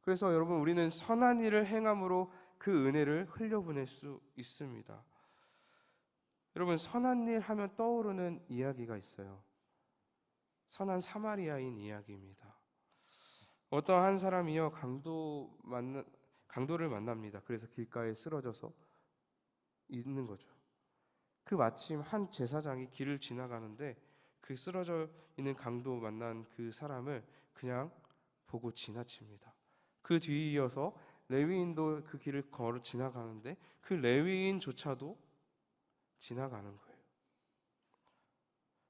그래서 여러분, 우리는 선한 일을 행함으로 그 은혜를 흘려보낼 수 있습니다. 여러분, 선한 일 하면 떠오르는 이야기가 있어요. 선한 사마리아인 이야기입니다. 어떤 한 사람이요, 강도를 만납니다. 그래서 길가에 쓰러져서 있는 거죠. 그 마침 한 제사장이 길을 지나가는데 그 쓰러져 있는 강도 만난 그 사람을 그냥 보고 지나칩니다. 그 뒤에 이어서 레위인도 그 길을 걸어 지나가는데 그 레위인조차도 지나가는 거예요.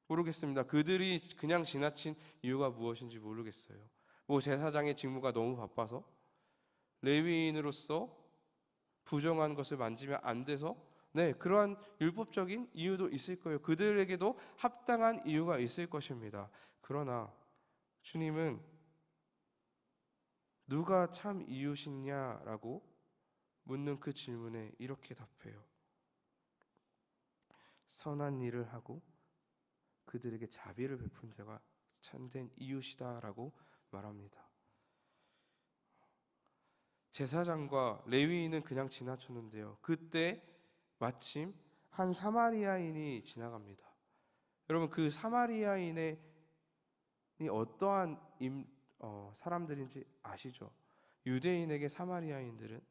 모르겠습니다. 그들이 그냥 지나친 이유가 무엇인지 모르겠어요. 뭐 제사장의 직무가 너무 바빠서, 레위인으로서 부정한 것을 만지면 안 돼서, 그러한 율법적인 이유도 있을 거예요. 그들에게도 합당한 이유가 있을 것입니다. 그러나 주님은 누가 참 이웃이냐라고 묻는 그 질문에 이렇게 답해요. 선한 일을 하고 그들에게 자비를 베푼 자가 참된 이웃이다라고 말합니다. 제사장과 레위인은 그냥 지나쳤는데요, 그때 마침 한 사마리아인이 지나갑니다. 여러분, 그 사마리아인이 어떠한 사람들인지 아시죠? 유대인에게 사마리아인들은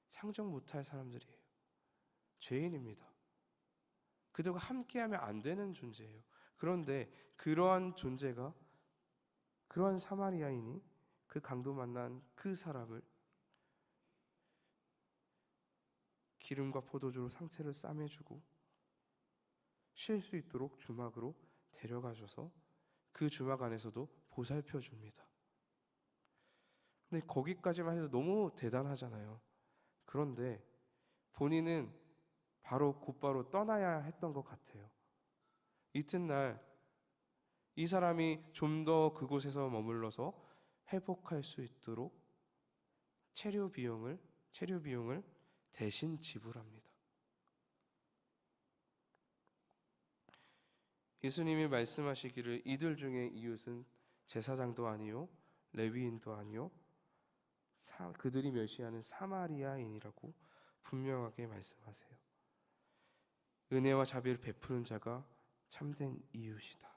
상종 못할 사람들이에요. 죄인입니다. 그들과 함께하면 안 되는 존재예요. 그런데 그러한 사마리아인이 그 강도 만난 그 사람을 기름과 포도주로 상체를 싸매주고 쉴 수 있도록 주막으로 데려가셔서 그 주막 안에서도 보살펴 줍니다. 근데 거기까지만 해도 너무 대단하잖아요. 그런데 본인은 곧바로 떠나야 했던 것 같아요. 이튿날 이 사람이 좀 더 그곳에서 머물러서 회복할 수 있도록 체류 비용을 대신 지불합니다. 예수님이 말씀하시기를 이들 중에 이웃은 제사장도 아니요 레위인도 아니요 그들이 멸시하는 사마리아인이라고 분명하게 말씀하세요. 은혜와 자비를 베푸는 자가 참된 이웃이다.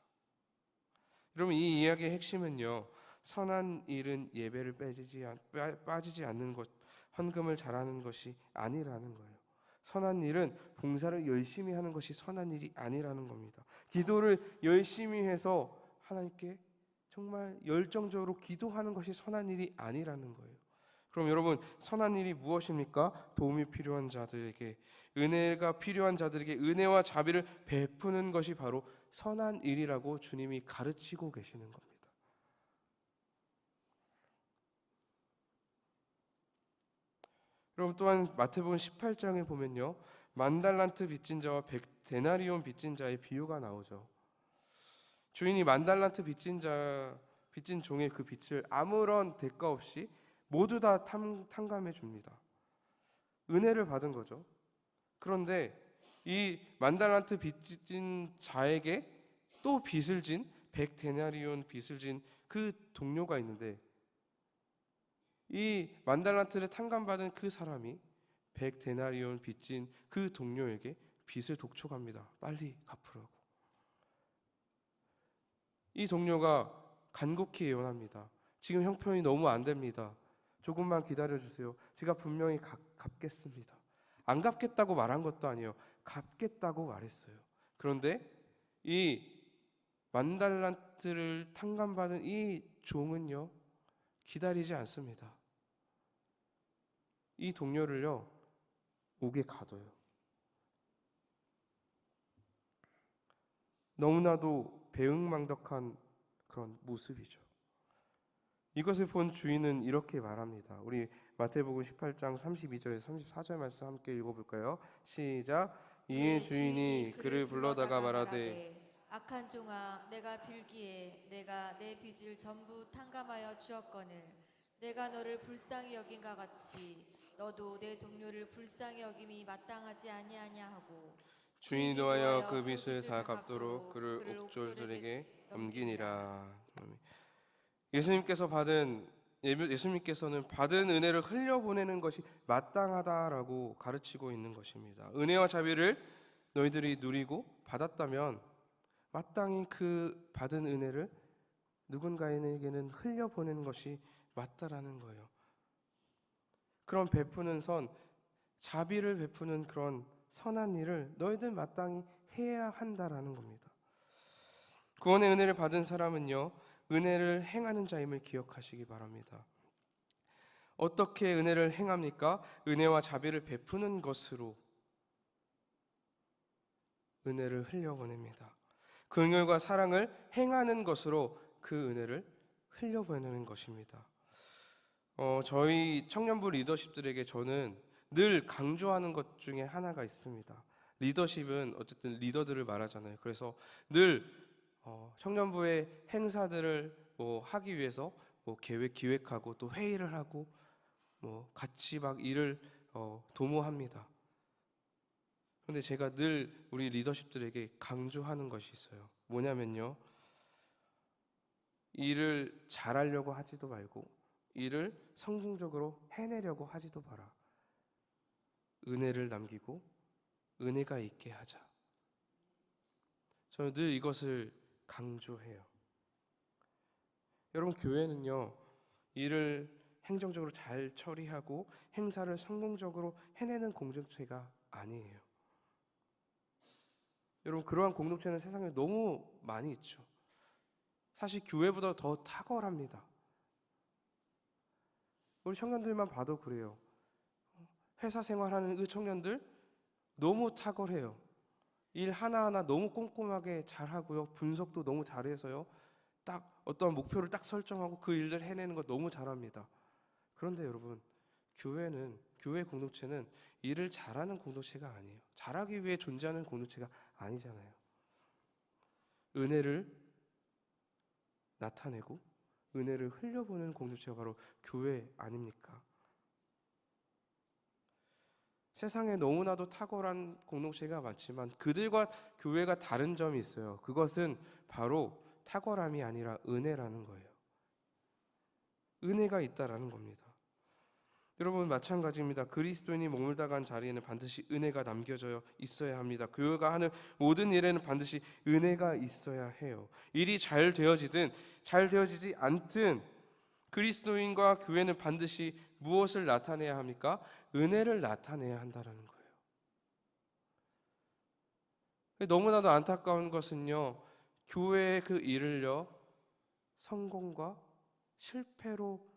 여러분, 이 이야기의 핵심은요, 선한 일은 예배를 빠지지 않는 것, 헌금을 잘하는 것이 아니라는 거예요. 선한 일은 봉사를 열심히 하는 것이 선한 일이 아니라는 겁니다. 기도를 열심히 해서 하나님께 정말 열정적으로 기도하는 것이 선한 일이 아니라는 거예요. 그럼 여러분, 선한 일이 무엇입니까? 도움이 필요한 자들에게, 은혜가 필요한 자들에게 은혜와 자비를 베푸는 것이 바로 선한 일이라고 주님이 가르치고 계시는 겁니다. 여러분, 또한 마태복음 18장에 보면요, 만달란트 빚진 자와 100데나리온 빚진 자의 비유가 나오죠. 주인이 만달란트 빚진 종의 그 빚을 아무런 대가 없이 모두 다 탕감해 줍니다. 은혜를 받은 거죠. 그런데 이 만달란트 빚진 자에게 또 빚을 진 100데나리온 빚을 진 그 동료가 있는데, 이 만달란트를 탕감받은 그 사람이 100데나리온 빚진 그 동료에게 빚을 독촉합니다. 빨리 갚으라고. 이 동료가 간곡히 예언합니다. 지금 형편이 너무 안 됩니다. 조금만 기다려주세요. 제가 분명히 갚겠습니다. 안 갚겠다고 말한 것도 아니에요. 갚겠다고 말했어요. 그런데 이 만달란트를 탕감받은 이 종은요, 기다리지 않습니다. 이 동료를요, 옥에 가둬요. 너무나도 배은망덕한 그런 모습이죠. 이것을 본 주인은 이렇게 말합니다. 우리 마태복음 18장 32절에서 34절 말씀 함께 읽어볼까요? 시작. 이에 주인이 그를 불러다가 말하되 악한 종아, 내가 빌기에 내가 내 빚을 전부 탕감하여 주었거늘 내가 너를 불쌍히 여긴가 같이 너도 내 동료를 불쌍히 여김이 마땅하지 아니하냐 하고 주인이 노하여 그 빚을 다 갚도록 그를 옥졸들에게 넘기니라. 예수님께서는 받은 은혜를 흘려보내는 것이 마땅하다라고 가르치고 있는 것입니다. 은혜와 자비를 너희들이 누리고 받았다면 마땅히 그 받은 은혜를 누군가에게는 흘려보내는 것이 맞다라는 거예요. 그런 베푸는 자비를 베푸는 그런 선한 일을 너희들 마땅히 해야 한다라는 겁니다. 구원의 은혜를 받은 사람은요, 은혜를 행하는 자임을 기억하시기 바랍니다. 어떻게 은혜를 행합니까? 은혜와 자비를 베푸는 것으로 은혜를 흘려보냅니다. 긍휼과 사랑을 행하는 것으로 그 은혜를 흘려보내는 것입니다. 저희 청년부 리더십들에게 저는 늘 강조하는 것 중에 하나가 있습니다. 리더십은 어쨌든 리더들을 말하잖아요. 그래서 늘 청년부의 행사들을 하기 위해서 기획하고 또 회의를 하고 같이 막 일을 도모합니다. 그런데 제가 늘 우리 리더십들에게 강조하는 것이 있어요. 뭐냐면요, 일을 잘하려고 하지도 말고 일을 성공적으로 해내려고 하지도 마라. 은혜를 남기고 은혜가 있게 하자. 저는 늘 이것을 강조해요. 여러분, 교회는요, 일을 행정적으로 잘 처리하고 행사를 성공적으로 해내는 공동체가 아니에요. 여러분, 그러한 공동체는 세상에 너무 많이 있죠. 사실 교회보다 더 탁월합니다. 우리 청년들만 봐도 그래요. 회사 생활하는 그 청년들 너무 탁월해요. 일 하나하나 너무 꼼꼼하게 잘하고요. 분석도 너무 잘해서요. 딱 어떤 목표를 딱 설정하고 그 일들 해내는 거 너무 잘합니다. 그런데 여러분, 교회 공동체는 일을 잘하는 공동체가 아니에요. 잘하기 위해 존재하는 공동체가 아니잖아요. 은혜를 나타내고 은혜를 흘려보내는 공동체가 바로 교회 아닙니까? 세상에 너무나도 탁월한 공동체가 많지만 그들과 교회가 다른 점이 있어요. 그것은 바로 탁월함이 아니라 은혜라는 거예요. 은혜가 있다라는 겁니다. 여러분, 마찬가지입니다. 그리스도인이 머물다 간 자리에는 반드시 은혜가 남겨져 있어야 합니다. 교회가 하는 모든 일에는 반드시 은혜가 있어야 해요. 일이 잘 되어지든 잘 되어지지 않든 그리스도인과 교회는 반드시 무엇을 나타내야 합니까? 은혜를 나타내야 한다는 거예요. 너무나도 안타까운 것은요, 교회의 그 일을요, 성공과 실패로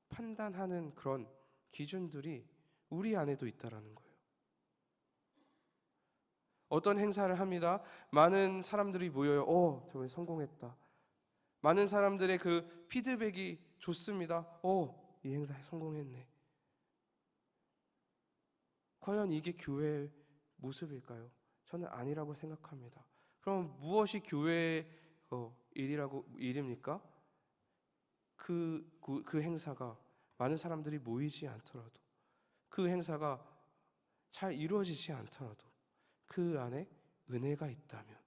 판단하는 그런 기준들이 우리 안에도 있다라는 거예요. 어떤 행사를 합니다. 많은 사람들이 모여요. 정말 성공했다. 많은 사람들의 그 피드백이 좋습니다. 이 행사에 성공했네. 과연 이게 교회의 모습일까요? 저는 아니라고 생각합니다. 그럼 무엇이 교회의 일입니까? 그 행사가 많은 사람들이 모이지 않더라도 그 행사가 잘 이루어지지 않더라도 그 안에 은혜가 있다면,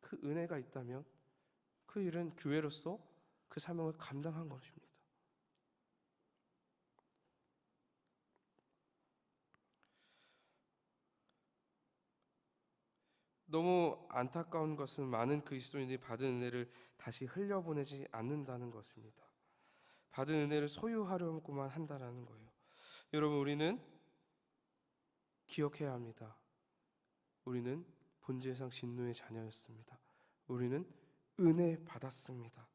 그 은혜가 있다면 그 일은 교회로서 그 사명을 감당한 것입니다. 너무 안타까운 것은 많은 그리스도인들이 받은 은혜를 다시 흘려보내지 않는다는 것입니다. 받은 은혜를 소유하려고만 한다는 거예요. 여러분, 우리는 기억해야 합니다. 우리는 본질상 진노의 자녀였습니다. 우리는 은혜 받았습니다.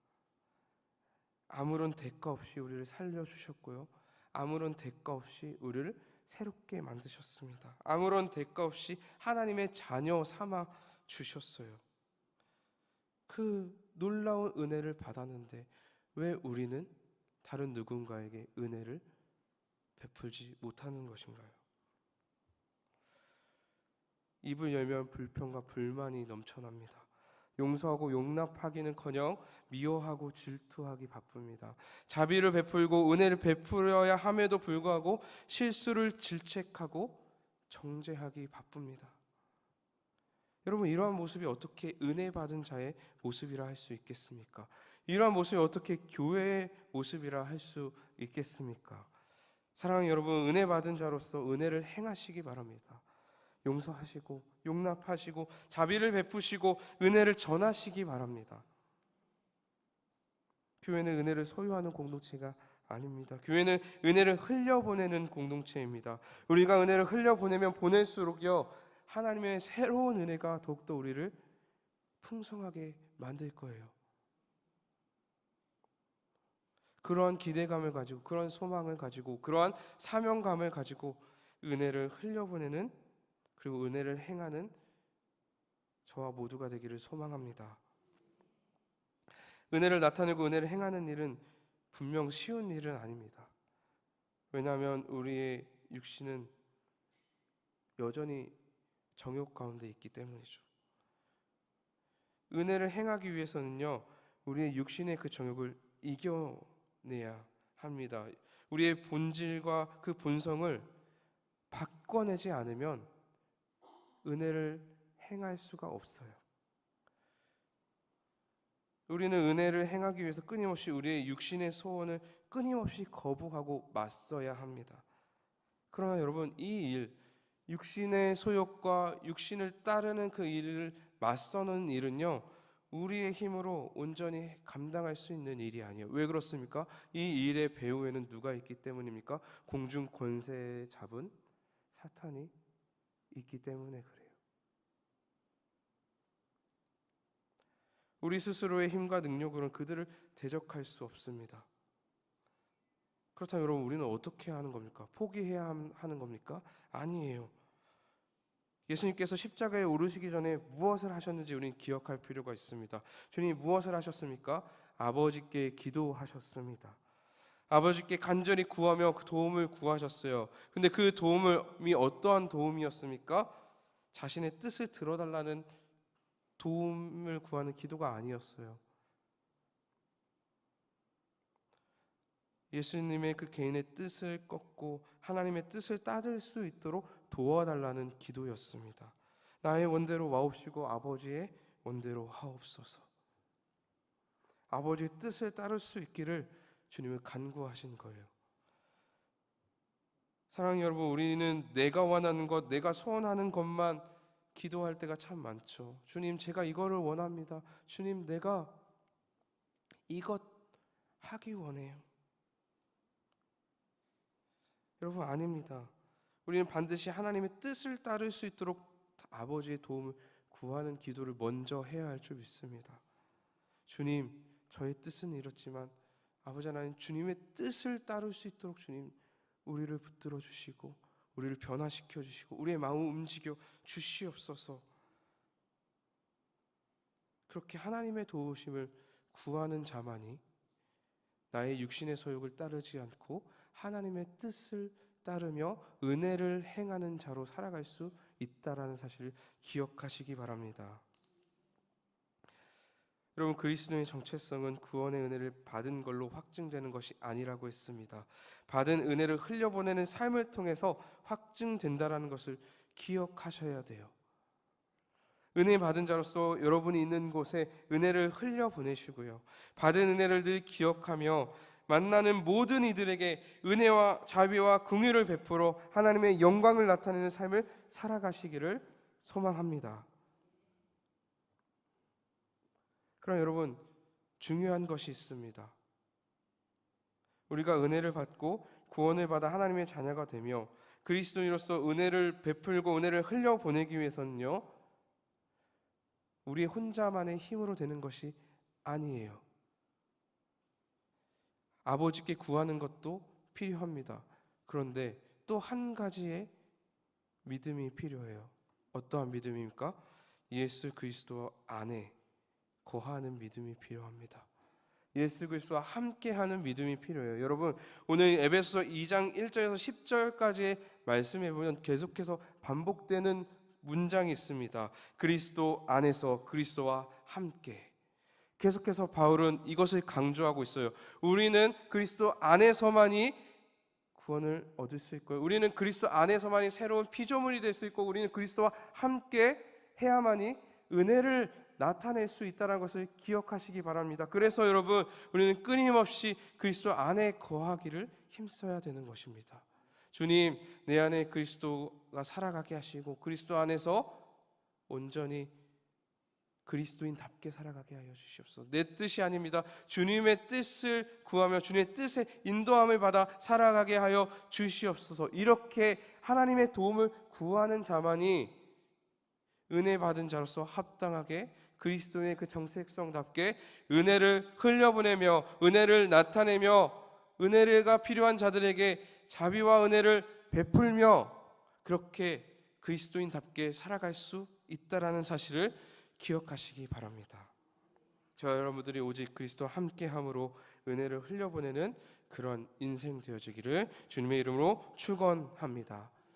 아무런 대가 없이 우리를 살려주셨고요, 아무런 대가 없이 우리를 새롭게 만드셨습니다. 아무런 대가 없이 하나님의 자녀 삼아 주셨어요. 그 놀라운 은혜를 받았는데 왜 우리는 다른 누군가에게 은혜를 베풀지 못하는 것인가요? 입을 열면 불평과 불만이 넘쳐납니다. 용서하고 용납하기는커녕 미워하고 질투하기 바쁩니다. 자비를 베풀고 은혜를 베풀어야 함에도 불구하고 실수를 질책하고 정죄하기 바쁩니다. 여러분, 이러한 모습이 어떻게 은혜 받은 자의 모습이라 할 수 있겠습니까? 이러한 모습이 어떻게 교회의 모습이라 할 수 있겠습니까? 사랑하는 여러분, 은혜 받은 자로서 은혜를 행하시기 바랍니다. 용서하시고 용납하시고 자비를 베푸시고 은혜를 전하시기 바랍니다. 교회는 은혜를 소유하는 공동체가 아닙니다. 교회는 은혜를 흘려보내는 공동체입니다. 우리가 은혜를 흘려보내면 보낼수록요, 하나님의 새로운 은혜가 더욱더 우리를 풍성하게 만들 거예요. 그러한 기대감을 가지고, 그러한 소망을 가지고, 그러한 사명감을 가지고 은혜를 흘려보내는, 그리고 은혜를 행하는 저와 모두가 되기를 소망합니다. 은혜를 나타내고 은혜를 행하는 일은 분명 쉬운 일은 아닙니다. 왜냐하면 우리의 육신은 여전히 정욕 가운데 있기 때문이죠. 은혜를 행하기 위해서는요, 우리의 육신의 그 정욕을 이겨내야 합니다. 우리의 본질과 그 본성을 바꿔내지 않으면 은혜를 행할 수가 없어요. 우리는 은혜를 행하기 위해서 끊임없이 우리의 육신의 소원을 끊임없이 거부하고 맞서야 합니다. 그러나 여러분, 이 일, 육신의 소욕과 육신을 따르는 그 일을 맞서는 일은요, 우리의 힘으로 온전히 감당할 수 있는 일이 아니에요. 왜 그렇습니까? 이 일의 배후에는 누가 있기 때문입니까? 공중 권세 잡은 사탄이 있기 때문에 그래요. 우리 스스로의 힘과 능력으로는 그들을 대적할 수 없습니다. 그렇다면 여러분, 우리는 어떻게 하는 겁니까? 포기해야 하는 겁니까? 아니에요. 예수님께서 십자가에 오르시기 전에 무엇을 하셨는지 우리는 기억할 필요가 있습니다. 주님이 무엇을 하셨습니까? 아버지께 기도하셨습니다. 아버지께 간절히 구하며 그 도움을 구하셨어요. 근데 그 도움이 어떠한 도움이었습니까? 자신의 뜻을 들어달라는 도움을 구하는 기도가 아니었어요. 예수님의 그 개인의 뜻을 꺾고 하나님의 뜻을 따를 수 있도록 도와달라는 기도였습니다. 나의 원대로 와옵시고 아버지의 원대로 하옵소서. 아버지의 뜻을 따를 수 있기를 주님을 간구하신 거예요. 사랑하는 여러분, 우리는 내가 원하는 것, 내가 소원하는 것만 기도할 때가 참 많죠. 주님, 제가 이거를 원합니다. 주님, 내가 이것 하기 원해요. 여러분, 아닙니다. 우리는 반드시 하나님의 뜻을 따를 수 있도록 아버지의 도움을 구하는 기도를 먼저 해야 할 줄 믿습니다. 주님, 저의 뜻은 이렇지만 아버지 하나님, 주님의 뜻을 따를 수 있도록 주님, 우리를 붙들어 주시고 우리를 변화시켜 주시고 우리의 마음을 움직여 주시옵소서. 그렇게 하나님의 도우심을 구하는 자만이 나의 육신의 소욕을 따르지 않고 하나님의 뜻을 따르며 은혜를 행하는 자로 살아갈 수 있다라는 사실을 기억하시기 바랍니다. 여러분, 그리스도의 정체성은 구원의 은혜를 받은 걸로 확증되는 것이 아니라고 했습니다. 받은 은혜를 흘려보내는 삶을 통해서 확증된다라는 것을 기억하셔야 돼요. 은혜 받은 자로서 여러분이 있는 곳에 은혜를 흘려보내시고요, 받은 은혜를 늘 기억하며 만나는 모든 이들에게 은혜와 자비와 긍휼을 베풀어 하나님의 영광을 나타내는 삶을 살아가시기를 소망합니다. 그럼 여러분, 중요한 것이 있습니다. 우리가 은혜를 받고 구원을 받아 하나님의 자녀가 되며 그리스도인으로서 은혜를 베풀고 은혜를 흘려보내기 위해서는요, 우리 혼자만의 힘으로 되는 것이 아니에요. 아버지께 구하는 것도 필요합니다. 그런데 또 한 가지의 믿음이 필요해요. 어떠한 믿음입니까? 예수 그리스도 안에 거하는 믿음이 필요합니다. 예수 그리스도와 함께하는 믿음이 필요해요. 여러분, 오늘 에베소서 2장 1절에서 10절까지의 말씀에 보면 계속해서 반복되는 문장이 있습니다. 그리스도 안에서 그리스도와 함께. 계속해서 바울은 이것을 강조하고 있어요. 우리는 그리스도 안에서만이 구원을 얻을 수 있고요, 우리는 그리스도 안에서만이 새로운 피조물이 될 수 있고, 우리는 그리스도와 함께 해야만이 은혜를 나타낼 수 있다는 것을 기억하시기 바랍니다. 그래서 여러분, 우리는 끊임없이 그리스도 안에 거하기를 힘써야 되는 것입니다. 주님, 내 안에 그리스도가 살아가게 하시고 그리스도 안에서 온전히 그리스도인답게 살아가게 하여 주시옵소서. 내 뜻이 아닙니다. 주님의 뜻을 구하며 주님의 뜻에 인도함을 받아 살아가게 하여 주시옵소서. 이렇게 하나님의 도움을 구하는 자만이 은혜 받은 자로서 합당하게 그리스도의 그 정체성답게 은혜를 흘려보내며 은혜를 나타내며 은혜가 필요한 자들에게 자비와 은혜를 베풀며 그렇게 그리스도인답게 살아갈 수 있다라는 사실을 기억하시기 바랍니다. 저와 여러분들이 오직 그리스도와 함께함으로 은혜를 흘려보내는 그런 인생 되어지기를 주님의 이름으로 축원합니다.